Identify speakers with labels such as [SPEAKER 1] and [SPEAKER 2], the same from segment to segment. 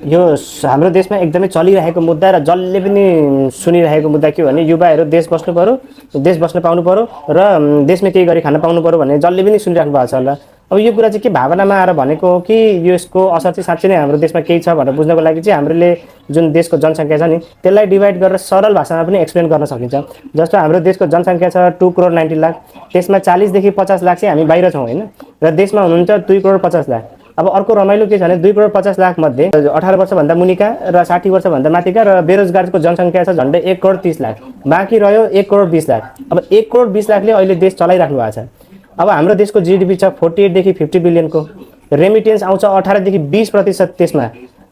[SPEAKER 1] यो हाम्रो देशमा एकदमै चलिरहेको मुद्दा र जसले पनि सुनिरहेको मुद्दा के हो भने युवाहरू देश बस्नु पर्यो, देश बस्न पाउनु पर्यो र देशमा केही गरी खान पाउनु पर्यो भन्ने जसले पनि सुनिराख्नु भएको छ होला। अब यो कुरा चाहिँ के भावनामा आएर भनेको हो कि यसको असर चाहिँ साँच्चै नै हाम्रो देशमा केही छ भनेर बुझ्नको लागि चाहिँ हामीले जुन देशको जनसङ्ख्या छ नि त्यसलाई डिभाइड गरेर सरल भाषामा पनि एक्सप्लेन गर्न सकिन्छ। जस्तो हाम्रो देशको जनसङ्ख्या छ 2 करोड 90 लाख, त्यसमा 40 देखि 50 लाख चाहिँ हामी बाहिर छौँ होइन, र देशमा हुनुहुन्छ 2 करोड 50 लाख। अब अर्को रमाइलो के छ भने 2 करोड 50 लाख मध्ये 18 वर्षभन्दा मुनिका र 60 वर्षभन्दा माथिका र बेरोजगारको जनसङ्ख्या छ झन्डै 1 करोड 30 लाख, बाँकी रह्यो 1 करोड 20 लाख। अब 1 करोड 20 लाखले अहिले देश चलाइराख्नु भएको छ। अब हाम्रो देशको जीडीपी छ 48 देखि 50 बिलियनको, रेमिटेन्स आउँछ 18 देखि 20% त्यसमा।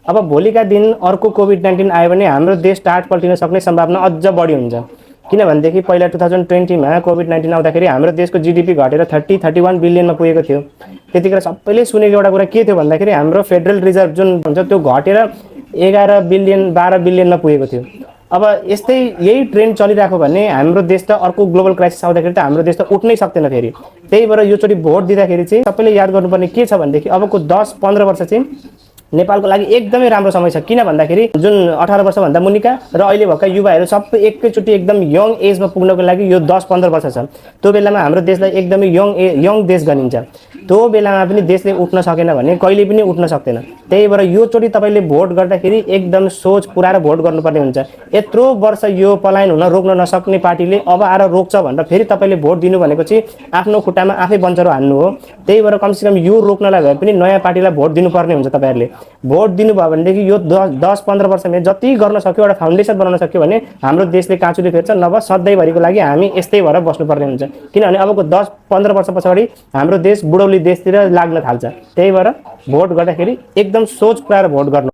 [SPEAKER 1] अब भोलिका दिन अर्को कोभिड-19 आयो भने हाम्रो देश टाट पल्टिन सक्ने सम्भावना अझ बढी हुन्छ। किनभनेदेखि पहिला 2020 मा कोभिड-19 आउँदाखेरि हाम्रो देशको जीडीपी घटेर 30-31 बिलियनमा पुगेको थियो। त्यतिखेर सबैले सुनेको एउटा कुरा के थियो भन्दाखेरि हाम्रो फेडरल रिजर्भ जुन हुन्छ त्यो घटेर 11 बिलियन 12 बिलियनमा पुगेको थियो। अब यस्तै यही ट्रेन्ड चलिरहेको भने हाम्रो देश त अर्को ग्लोबल क्राइसिस आउँदाखेरि त हाम्रो देश त उठ्नै सक्दैन फेरि। त्यही भएर योचोटि भोट दिँदाखेरि चाहिँ सबैले याद गर्नुपर्ने के छ भनेदेखि अबको 10-15 वर्ष चाहिँ नेपालको लागि एकदमै राम्रो समय छ। किन भन्दाखेरि जुन 18 वर्षभन्दा मुनिका र अहिले भएका युवाहरू सबै एकैचोटि एकदम यङ एजमा पुग्नको लागि यो 10-15 वर्ष छ। त्यो बेलामा हाम्रो देशलाई एकदमै यङ देश गनिन्छ। त्यो बेलामा पनि देशले उठ्न सकेन भने कहिले पनि उठ्न सक्दैन। त्यही भएर योचोटि तपाईँले भोट गर्दाखेरि एकदम सोच पुऱ्याएर भोट गर्नुपर्ने हुन्छ। यत्रो वर्ष यो पलायन हुन रोक्न नसक्ने पार्टीले अब आएर रोक्छ भनेर फेरि तपाईँले भोट दिनु भनेको चाहिँ आफ्नो खुट्टामा आफै बन्चरो हान्नु हो। त्यही भएर कमसेकम यो रोक्नलाई भए पनि नयाँ पार्टीलाई भोट दिनुपर्ने हुन्छ। तपाईँहरूले भोट दिनुभयो भनेदेखि यो 10-15 वर्षमा जति गर्न सक्यो एउटा फाउन्डेसन बनाउन सक्यो भने हाम्रो देशले काँचुली फेर्छ, नभए सधैँभरिको लागि हामी यस्तै भएर बस्नुपर्ने हुन्छ। किनभने अबको 10-15 वर्ष पछाडि हाम्रो देश बुढौली देशतिर लाग्न थाल्छ। त्यही भएर भोट गर्दाखेरि एकदम सोच पुऱ्याएर भोट गर्नु।